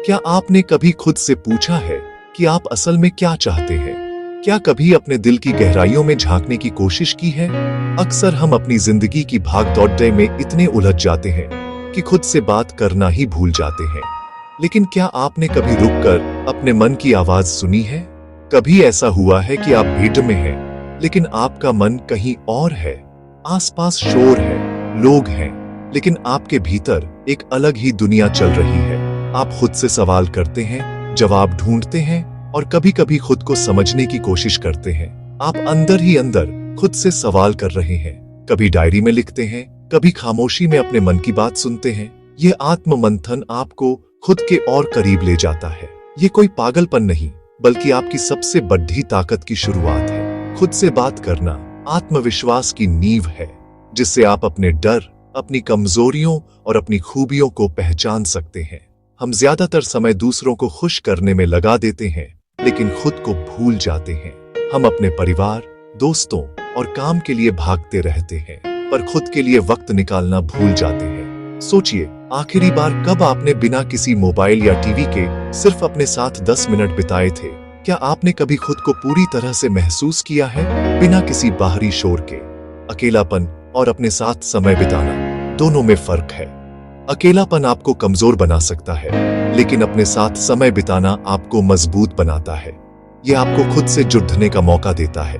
क्या आपने कभी खुद से पूछा है कि आप असल में क्या चाहते हैं? क्या कभी अपने दिल की गहराइयों में झांकने की कोशिश की है? अक्सर हम अपनी जिंदगी की भाग-दौड़ में इतने उलझ जाते हैं कि खुद से बात करना ही भूल जाते हैं। लेकिन क्या आपने कभी रुककर अपने मन की आवाज सुनी है? कभी ऐसा हुआ है कि आप भीड़ में हैं, लेकिन आपका मन कहीं और है? आसपास शोर है, लोग हैं, लेकिन आपके भीतर एक अलग ही दुनिया चल रही है। आप खुद से सवाल करते हैं, जवाब ढूंढते हैं और कभी-कभी खुद को समझने की कोशिश करते हैं। आप अंदर ही अंदर खुद से सवाल कर रहे हैं। कभी डायरी में लिखते हैं, कभी खामोशी में अपने मन की बात सुनते हैं। ये आत्म मंथन आपको खुद के और करीब ले जाता है। ये कोई पागलपन नहीं, बल्कि आपकी सबसे बड़ी ताकत की शुरुआत है। खुद से बात करना आत्मविश्वास की नींव है, जिससे आप अपने डर, अपनी कमजोरियों और अपनी खूबियों को पहचान सकते हैं। हम ज्यादातर समय दूसरों को खुश करने में लगा देते हैं, लेकिन खुद को भूल जाते हैं। हम अपने परिवार, दोस्तों और काम के लिए भागते रहते हैं, पर खुद के लिए वक्त निकालना भूल जाते हैं। सोचिए, आखिरी बार कब आपने बिना किसी मोबाइल या टीवी के सिर्फ अपने साथ 10 मिनट बिताए थे? क्या आपने कभी खुद को पूरी तरह से महसूस किया है, बिना किसी बाहरी शोर के? अकेलापन और अपने साथ समय बिताना, दोनों में फर्क है। अकेलापन आपको कमजोर बना सकता है, लेकिन अपने साथ समय बिताना आपको मजबूत बनाता है। यह आपको खुद से जुड़ने का मौका देता है।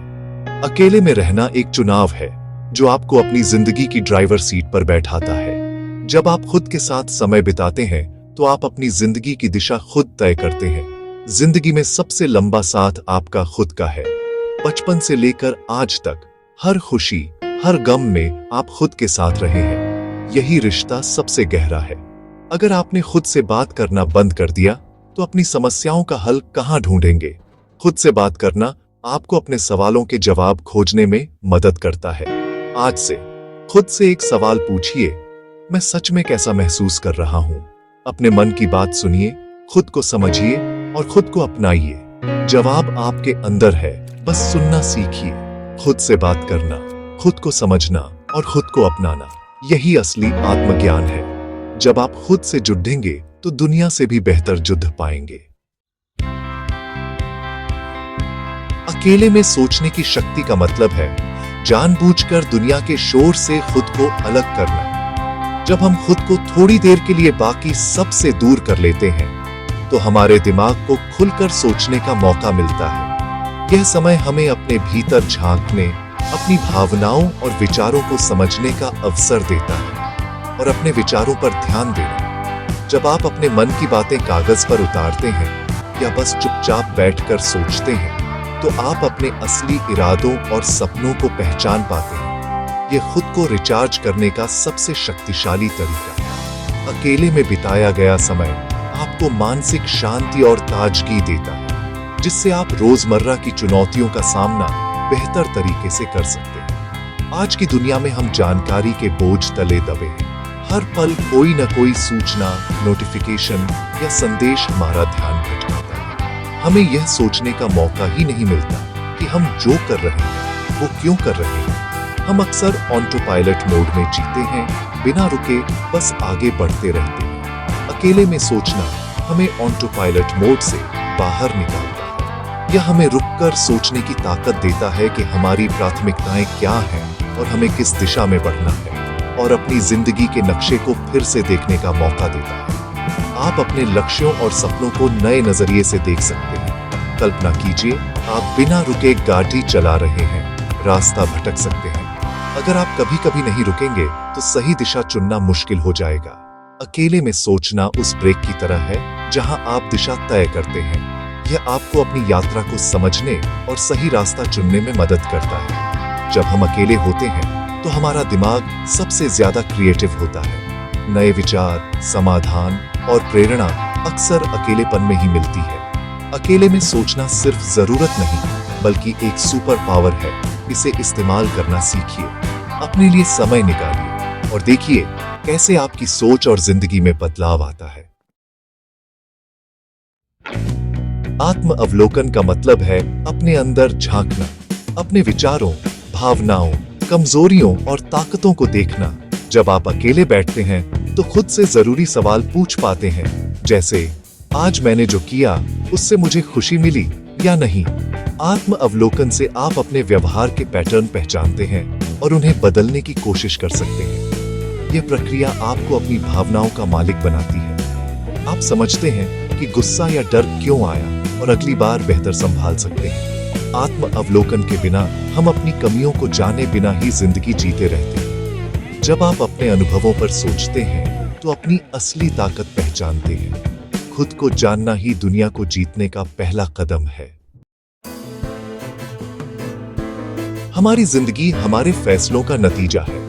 अकेले में रहना एक चुनाव है, जो आपको अपनी जिंदगी की ड्राइवर सीट पर बैठाता है। जब आप खुद के साथ समय बिताते हैं, तो आप अपनी जिंदगी की दिशा खुद तय करते हैं। जिंदगी में सबसे लंबा साथ आपका खुद का है। बचपन से लेकर आज तक हर खुशी, हर गम में आप खुद के साथ रहे हैं। यही रिश्ता सबसे गहरा है। अगर आपने खुद से बात करना बंद कर दिया, तो अपनी समस्याओं का हल कहां ढूंढेंगे? खुद से बात करना आपको अपने सवालों के जवाब खोजने में मदद करता है। आज से खुद से एक सवाल पूछिए, मैं सच में कैसा महसूस कर रहा हूं? अपने मन की बात सुनिए, खुद को समझिए और खुद को अपनाइए। जवाब आपके अंदर है, बस सुनना सीखिए। खुद से बात करना, खुद को समझना और खुद को अपनाना, यही असली आत्मज्ञान है। जब आप खुद से जुड़ेंगे, तो दुनिया से भी बेहतर जुड़ पाएंगे। अकेले में सोचने की शक्ति का मतलब है जानबूझकर दुनिया के शोर से खुद को अलग करना। जब हम खुद को थोड़ी देर के लिए बाकी सबसे दूर कर लेते हैं, तो हमारे दिमाग को खुलकर सोचने का मौका मिलता है। यह समय हमें अपने भीतर झांकने, अपनी भावनाओं और विचारों को समझने का अवसर देता है और अपने विचारों पर ध्यान देना। जब आप अपने मन की बातें कागज पर उतारते हैं या बस चुपचाप बैठकर सोचते हैं, तो आप अपने असली इरादों और सपनों को पहचान पाते हैं। ये खुद को रिचार्ज करने का सबसे शक्तिशाली तरीका है। अकेले में बिताया गया समय आपको मानसिक शांति और ताजगी देता है, जिससे आप रोजमर्रा की चुनौतियों का सामना बेहतर तरीके से कर सकते हैं। आज की दुनिया में हम जानकारी के बोझ तले दबे हैं। हर पल कोई न कोई सूचना, नोटिफिकेशन या संदेश हमारा ध्यान भटकाता है। हमें यह सोचने का मौका ही नहीं मिलता कि हम जो कर रहे हैं वो क्यों कर रहे हैं। हम अक्सर ऑटो पायलट मोड में जीते हैं, बिना रुके बस आगे बढ़ते रहते हैं। अकेले में सोचना हमें ऑटो पायलट मोड से बाहर निकालता है। यह हमें रुककर सोचने की ताकत देता है कि हमारी प्राथमिकताएं क्या हैं और हमें किस दिशा में बढ़ना है, और अपनी जिंदगी के नक्शे को फिर से देखने का मौका देता है। आप अपने लक्ष्यों और सपनों को नए नजरिए से देख सकते हैं। कल्पना कीजिए, आप बिना रुके गाड़ी चला रहे हैं, रास्ता भटक सकते हैं। अगर आप कभी कभी नहीं रुकेंगे, तो सही दिशा चुनना मुश्किल हो जाएगा। अकेले में सोचना उस ब्रेक की तरह है, जहां आप दिशा तय करते हैं। यह आपको अपनी यात्रा को समझने और सही रास्ता चुनने में मदद करता है। जब हम अकेले होते हैं, तो हमारा दिमाग सबसे ज्यादा क्रिएटिव होता है। नए विचार, समाधान और प्रेरणा अक्सर अकेलेपन में ही मिलती है। अकेले में सोचना सिर्फ जरूरत नहीं, बल्कि एक सुपर पावर है। इसे इस्तेमाल करना सीखिए। अपने लिए समय निकालिए और देखिए कैसे आपकी सोच और जिंदगी में बदलाव आता है। आत्म अवलोकन का मतलब है अपने अंदर झांकना, अपने विचारों, भावनाओं, कमजोरियों और ताकतों को देखना। जब आप अकेले बैठते हैं, तो खुद से जरूरी सवाल पूछ पाते हैं, जैसे आज मैंने जो किया उससे मुझे खुशी मिली या नहीं। आत्म अवलोकन से आप अपने व्यवहार के पैटर्न पहचानते हैं और उन्हें बदलने की कोशिश कर सकते हैं। यह प्रक्रिया आपको अपनी भावनाओं का मालिक बनाती है। आप समझते हैं कि गुस्सा या डर क्यों आया और अगली बार बेहतर संभाल सकते हैं। आत्म अवलोकन के बिना हम अपनी कमियों को जाने बिना ही जिंदगी जीते रहते हैं। जब आप अपने अनुभवों पर सोचते हैं तो अपनी असली ताकत पहचानते हैं। खुद को जानना ही दुनिया को जीतने का पहला कदम है। हमारी जिंदगी हमारे फैसलों का नतीजा है।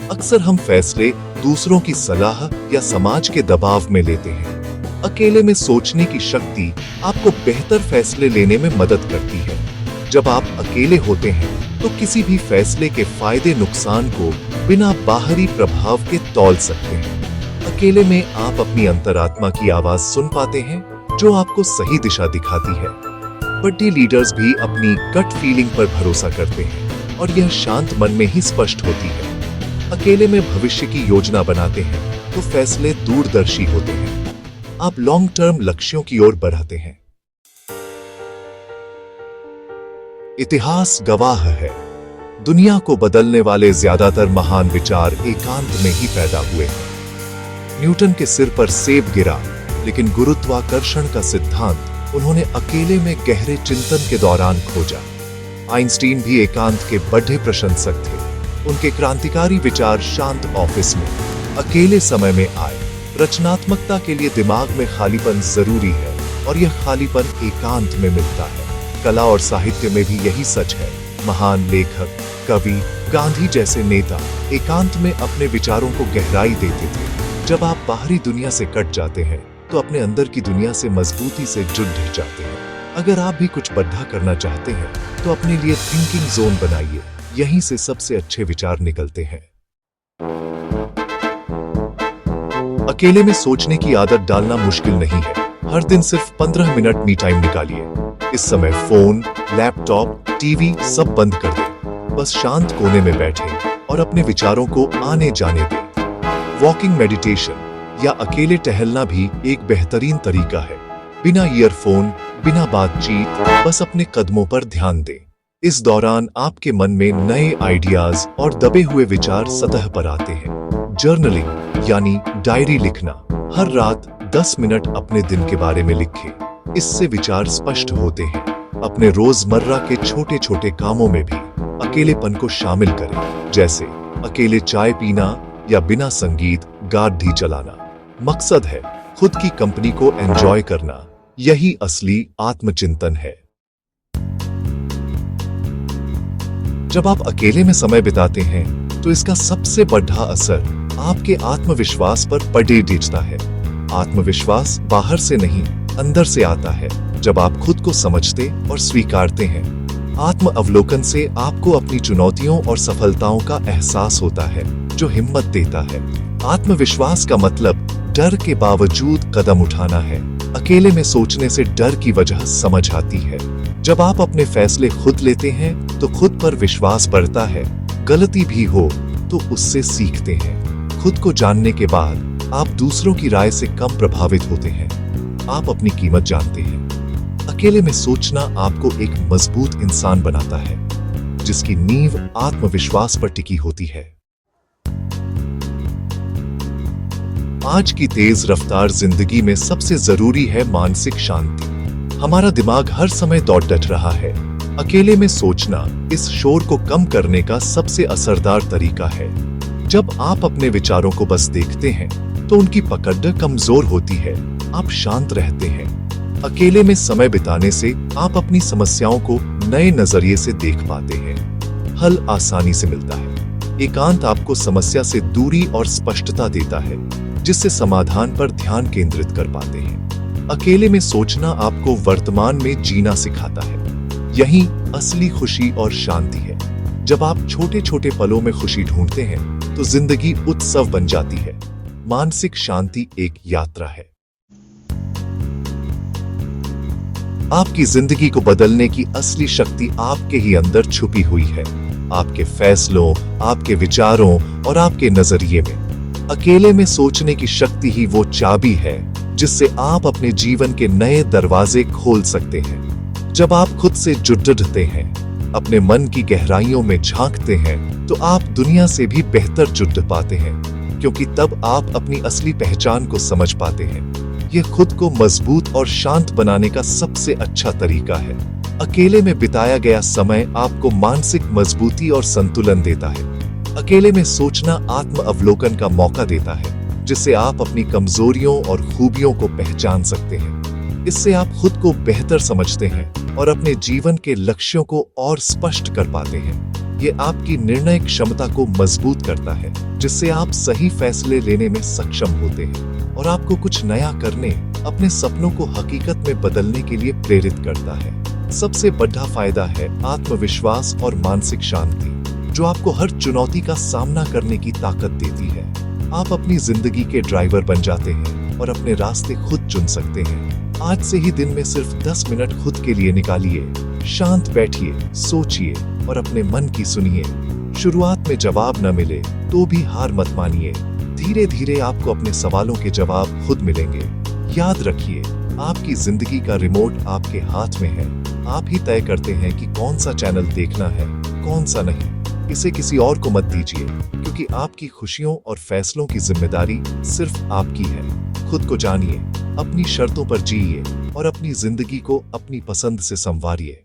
अक्सर हम फैसले दूसरों की सलाह या समाज के दबाव में लेते हैं। अकेले में सोचने की शक्ति आपको बेहतर फैसले लेने में मदद करती है। जब आप अकेले होते हैं तो किसी भी फैसले के फायदे नुकसान को बिना बाहरी प्रभाव के तौल सकते हैं। अकेले में आप अपनी अंतरात्मा की आवाज सुन पाते हैं जो आपको सही दिशा दिखाती है। बड़े लीडर्स भी अपनी गट फीलिंग पर भरोसा करते हैं और यह शांत मन में ही स्पष्ट होती है। अकेले में भविष्य की योजना बनाते हैं तो फैसले दूरदर्शी होते हैं। आप लॉन्ग टर्म लक्ष्यों की ओर बढ़ते हैं। इतिहास गवाह है, दुनिया को बदलने वाले ज्यादातर महान विचार एकांत में ही पैदा हुए हैं। न्यूटन के सिर पर सेब गिरा, लेकिन गुरुत्वाकर्षण का सिद्धांत उन्होंने अकेले में गहरे चिंतन के दौरान खोजा। आइंस्टीन भी एकांत के बड़े प्रशंसक थे। उनके क्रांतिकारी विचार शांत ऑफिस में, अकेले समय में आए। रचनात्मकता के लिए दिमाग में खालीपन जरूरी है और यह खालीपन एकांत में मिलता है। कला और साहित्य में भी यही सच है। महान लेखक, कवि, गांधी जैसे नेता एकांत में अपने विचारों को गहराई देते थे। जब आप बाहरी दुनिया से कट जाते हैं तो अपने अंदर की दुनिया से मजबूती से जुड़ जाते हैं। अगर आप भी कुछ बड़ा करना चाहते हैं तो अपने लिए थिंकिंग जोन बनाइए। यहीं से सबसे अच्छे विचार निकलते हैं। अकेले में सोचने की आदत डालना मुश्किल नहीं है। हर दिन सिर्फ 15 मिनट मी टाइम निकालिए। इस समय फोन, लैपटॉप, टीवी सब बंद कर दें। बस शांत कोने में बैठें और अपने विचारों को आने जाने दें। वॉकिंग मेडिटेशन या अकेले टहलना भी एक बेहतरीन तरीका है। बिना ईयरफोन, बिना बातचीत, बस अपने कदमों पर ध्यान दें। इस दौरान आपके मन में नए आइडियाज और दबे हुए विचार सतह पर आते हैं। जर्नलिंग यानी डायरी लिखना, हर रात 10 मिनट अपने दिन के बारे में लिखें। इससे विचार स्पष्ट होते हैं। अपने रोजमर्रा के छोटे छोटे कामों में भी अकेलेपन को शामिल करें, जैसे अकेले चाय पीना या बिना संगीत गाड़ी चलाना। मकसद है खुद की कंपनी को एंजॉय करना। यही असली आत्मचिंतन है। जब आप अकेले में समय बिताते हैं तो इसका सबसे बड़ा असर आपके आत्मविश्वास पर पड़े दिखता है। आत्मविश्वास बाहर से नहीं, अंदर से आता है। जब आप खुद को समझते और स्वीकारते हैं। आत्म अवलोकन से आपको अपनी चुनौतियों और सफलताओं का एहसास होता है, जो हिम्मत देता है। आत्मविश्वास का मतलब डर के बावजूद कदम उठाना है। अकेले में सोचने से डर की वजह समझ आती है। जब आप अपने फैसले खुद लेते हैं तो खुद पर विश्वास बढ़ता है। गलती भी हो तो उससे सीखते हैं। खुद को जानने के बाद आप दूसरों की राय से कम प्रभावित होते हैं। आप अपनी कीमत जानते हैं। अकेले में सोचना आपको एक मजबूत इंसान बनाता है, जिसकी नींव आत्मविश्वास पर टिकी होती है। आज की तेज रफ्तार जिंदगी में सबसे जरूरी है मानसिक शांति। हमारा दिमाग हर समय दौड़ डट रहा है। अकेले में सोचना इस शोर को कम करने का सबसे असरदार तरीका है। जब आप अपने विचारों को बस देखते हैं तो उनकी पकड़ कमजोर होती है। आप शांत रहते हैं। अकेले में समय बिताने से आप अपनी समस्याओं को नए नजरिए से देख पाते हैं। हल आसानी से मिलता है। एकांत आपको समस्या से दूरी और स्पष्टता देता है, जिससे समाधान पर ध्यान केंद्रित कर पाते हैं। अकेले में सोचना आपको वर्तमान में जीना सिखाता है। यही असली खुशी और शांति है। जब आप छोटे छोटे पलों में खुशी ढूंढते हैं तो जिंदगी उत्सव बन जाती है। मानसिक शांति एक यात्रा है। आपकी जिंदगी को बदलने की असली शक्ति आपके ही अंदर छुपी हुई है, आपके फैसलों, आपके विचारों और आपके नजरिए में। अकेले में सोचने की शक्ति ही वो चाबी है जिससे आप अपने जीवन के नए दरवाजे खोल सकते हैं। जब आप खुद से जुड़ते हैं, अपने मन की गहराइयों में झांकते हैं, तो आप दुनिया से भी बेहतर जुड़ पाते हैं, क्योंकि तब आप अपनी असली पहचान को समझ पाते हैं। यह खुद को मजबूत और शांत बनाने का सबसे अच्छा तरीका है। अकेले में बिताया गया समय आपको मानसिक मजबूती और संतुलन देता है। अकेले में सोचना आत्म अवलोकन का मौका देता है, जिससे आप अपनी कमजोरियों और खूबियों को पहचान सकते हैं। इससे आप खुद को बेहतर समझते हैं और अपने जीवन के लक्ष्यों को और स्पष्ट कर पाते हैं। ये आपकी निर्णय क्षमता को मजबूत करता है, जिससे आप सही फैसले लेने में सक्षम होते हैं और आपको कुछ नया करने, अपने सपनों को हकीकत में बदलने के लिए प्रेरित करता है। सबसे बड़ा फायदा है आत्मविश्वास और मानसिक शांति, जो आपको हर चुनौती का सामना करने की ताकत देती है। आप अपनी जिंदगी के ड्राइवर बन जाते हैं और अपने रास्ते खुद चुन सकते हैं। आज से ही दिन में सिर्फ 10 मिनट खुद के लिए निकालिए। शांत बैठिए, सोचिए और अपने मन की सुनिए। शुरुआत में जवाब न मिले तो भी हार मत मानिए। धीरे धीरे आपको अपने सवालों के जवाब खुद मिलेंगे। याद रखिए, आपकी जिंदगी का रिमोट आपके हाथ में है। आप ही तय करते हैं कि कौन सा चैनल देखना है, कौन सा नहीं। इसे किसी और को मत दीजिए, क्योंकि आपकी खुशियों और फैसलों की जिम्मेदारी सिर्फ आपकी है। खुद को जानिए, अपनी शर्तों पर जिए और अपनी जिंदगी को अपनी पसंद से संवारिए।